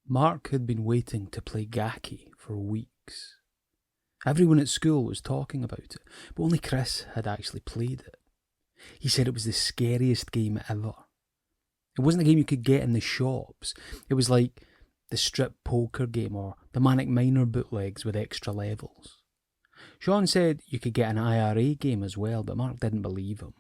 Mark had been waiting to play Gaki for weeks. Everyone at school was talking about it, but only Chris had actually played it. He said it was the scariest game ever. It wasn't a game you could get in the shops. It was like the strip poker game or the Manic Miner bootlegs with extra levels. Sean said you could get an IRA game as well, but Mark didn't believe him.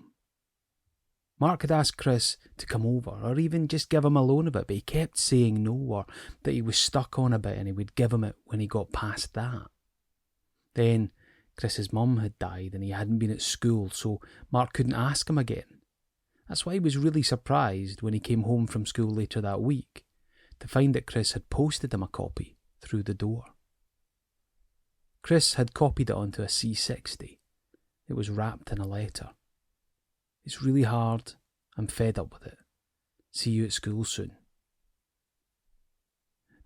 Mark had asked Chris to come over or even just give him a loan of it, but he kept saying no, or that he was stuck on a bit and he would give him it when he got past that. Then Chris's mum had died and he hadn't been at school, so Mark couldn't ask him again. That's why he was really surprised when he came home from school later that week to find that Chris had posted him a copy through the door. Chris had copied it onto a C60. It was wrapped in a letter. It's really hard. I'm fed up with it. See you at school soon.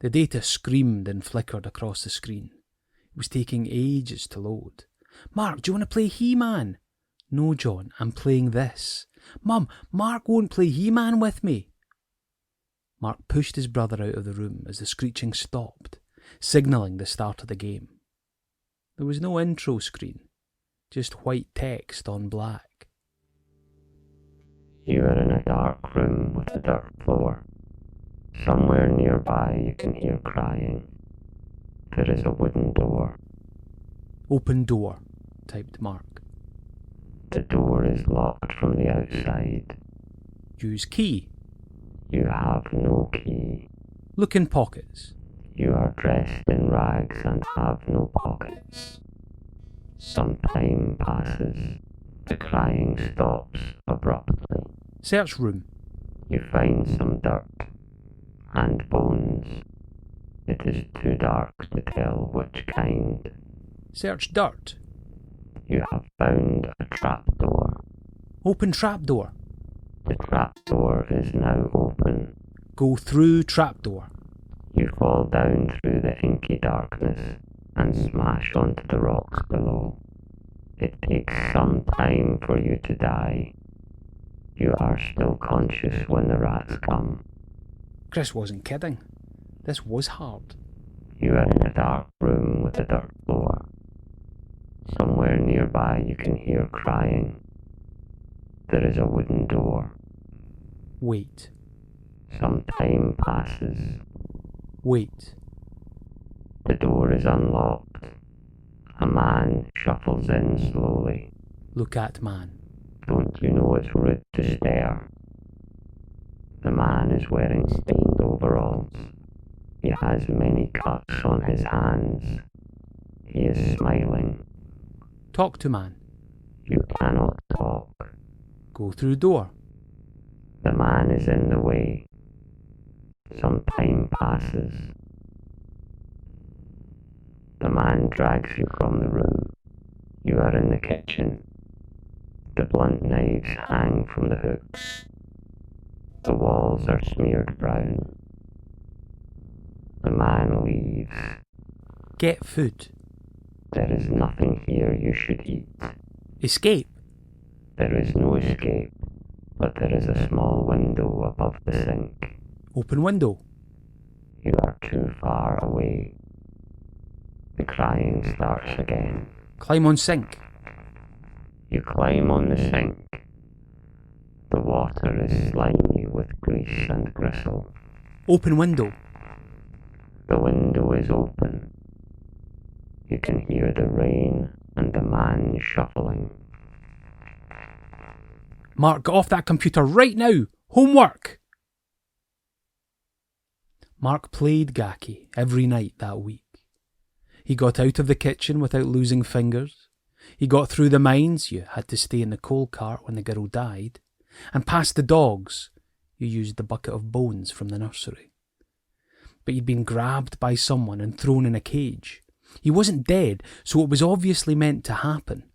The data screamed and flickered across the screen. It was taking ages to load. Mark, do you want to play He-Man? No, John, I'm playing this. Mum, Mark won't play He-Man with me. Mark pushed his brother out of the room as the screeching stopped, signalling the start of the game. There was no intro screen, just white text on black. You are in a dark room with a dirt floor. Somewhere nearby you can hear crying. There is a wooden door. Open door, typed Mark. The door is locked from the outside. Use key. You have no key. Look in pockets. You are dressed in rags and have no pockets. Some time passes. The crying stops abruptly. Search room. You find some dirt and bones. It is too dark to tell which kind. Search dirt. You have found a trapdoor. Open trapdoor. The trapdoor is now open. Go through trapdoor. You fall down through the inky darkness and smash onto the rocks below. It takes some time for you to die. You are still conscious when the rats come. Chris wasn't kidding. This was hard. You are in a dark room with a dirt floor. Somewhere nearby you can hear crying. There is a wooden door. Wait. Some time passes. Wait. The door is unlocked. A man shuffles in slowly. Look at man. Don't you know it's rude to stare? The man is wearing stained overalls. He has many cuts on his hands. He is smiling. Talk to man. You cannot talk. Go through door. The man is in the way. Some time passes. The man drags you from the room. You are in the kitchen. The blunt knives hang from the hooks. The walls are smeared brown. The man leaves. Get food. There is nothing here you should eat. Escape. There is no escape, but there is a small window above the sink. Open window. You are too far away. The crying starts again. Climb on sink. You climb on the sink. The water is slimy with grease and gristle. Open window. The window is open. You can hear the rain and the man shuffling. Mark, get off that computer right now. Homework. Mark played Gaki every night that week. He got out of the kitchen without losing fingers. He got through the mines, you had to stay in the coal cart when the girl died, and past the dogs, you used the bucket of bones from the nursery. But he'd been grabbed by someone and thrown in a cage. He wasn't dead, so it was obviously meant to happen,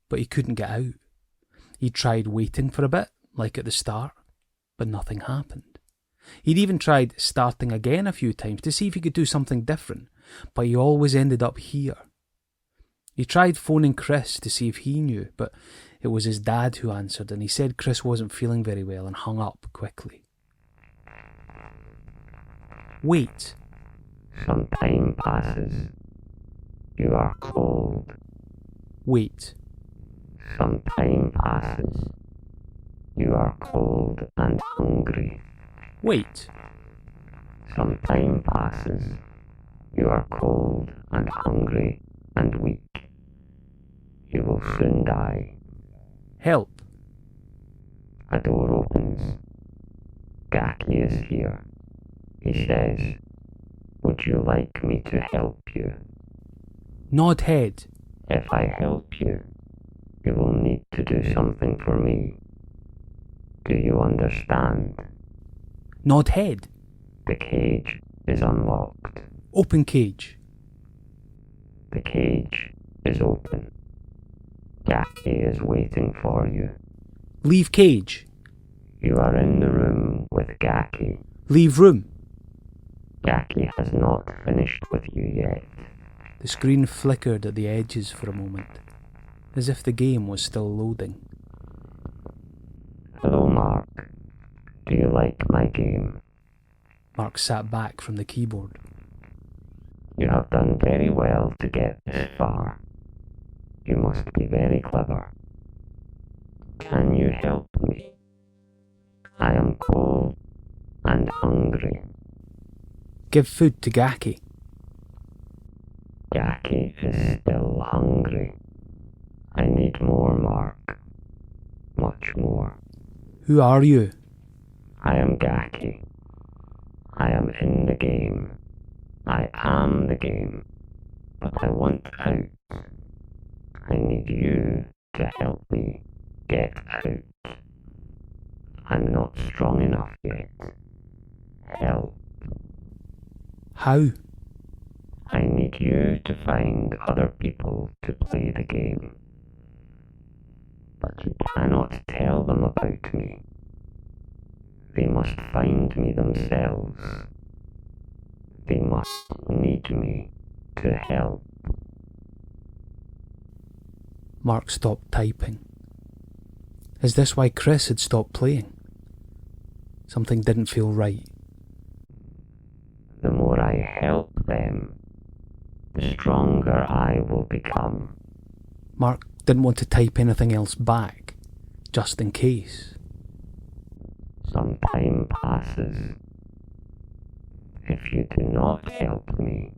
but he couldn't get out. He tried waiting for a bit, like at the start, but nothing happened. He'd even tried starting again a few times to see if he could do something different, but he always ended up here. He tried phoning Chris to see if he knew, but it was his dad who answered, and he said Chris wasn't feeling very well and hung up quickly. Wait, Some time passes. You are cold. Wait. Some time passes. You are cold and hungry. Wait. Some time passes. You are cold and hungry and weak. You will soon die. Help. A door opens. Gaki is here. He says, "Would you like me to help you? Nod head. If I help you, you will need to do something for me. Do you understand?" Nod head. The cage is unlocked. Open cage. The cage is open. Gaki is waiting for you. Leave cage. You are in the room with Gaki. Leave room. Gaki has not finished with you yet. The screen flickered at the edges for a moment, as if the game was still loading. "Hello, Mark. Do you like my game?" Mark sat back from the keyboard. "You have done very well to get this far. You must be very clever. Can you help me? I am cold and hungry." Give food to Gaki. Gaki is still hungry. I need more, Mark. Much more. Who are you? I am Gaki. I am in the game. I am the game. But I want out. I need you to help me get out. I'm not strong enough yet. Help. How? I need you to find other people to play the game. But you cannot tell them about me. They must find me themselves. They must need me to help. Mark stopped typing. Is this why Chris had stopped playing? Something didn't feel right. The more I help them, the stronger I will become. Mark didn't want to type anything else back, just in case. Some time passes. If you do not help me,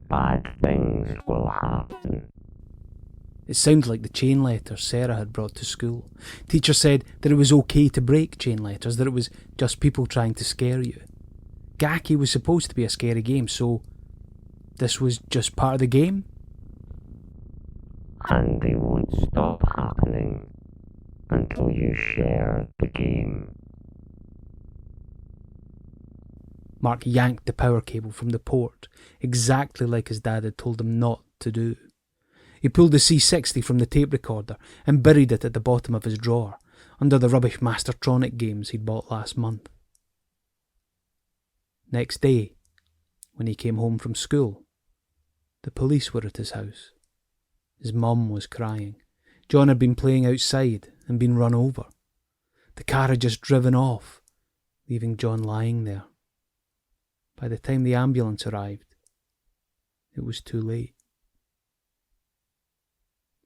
bad things will happen. It sounded like the chain letters Sarah had brought to school. Teacher said that it was okay to break chain letters, that it was just people trying to scare you. Gaki was supposed to be a scary game, so this was just part of the game? And they won't stop happening until you share the game. Mark yanked the power cable from the port, exactly like his dad had told him not to do. He pulled the C60 from the tape recorder and buried it at the bottom of his drawer, under the rubbish Mastertronic games he'd bought last month. Next day, when he came home from school, the police were at his house. His mum was crying. John had been playing outside and been run over. The car had just driven off, leaving John lying there. By the time the ambulance arrived, it was too late.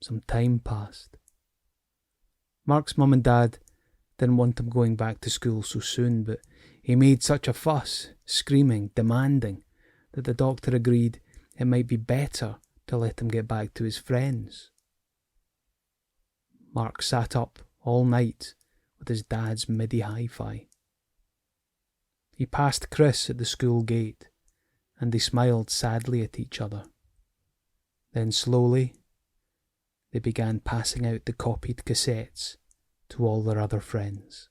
Some time passed. Mark's mum and dad didn't want him going back to school so soon, but he made such a fuss, screaming, demanding, that the doctor agreed it might be better to let him get back to his friends. Mark sat up all night with his dad's MIDI hi-fi. He passed Chris at the school gate, and they smiled sadly at each other. Then slowly, they began passing out the copied cassettes to all their other friends.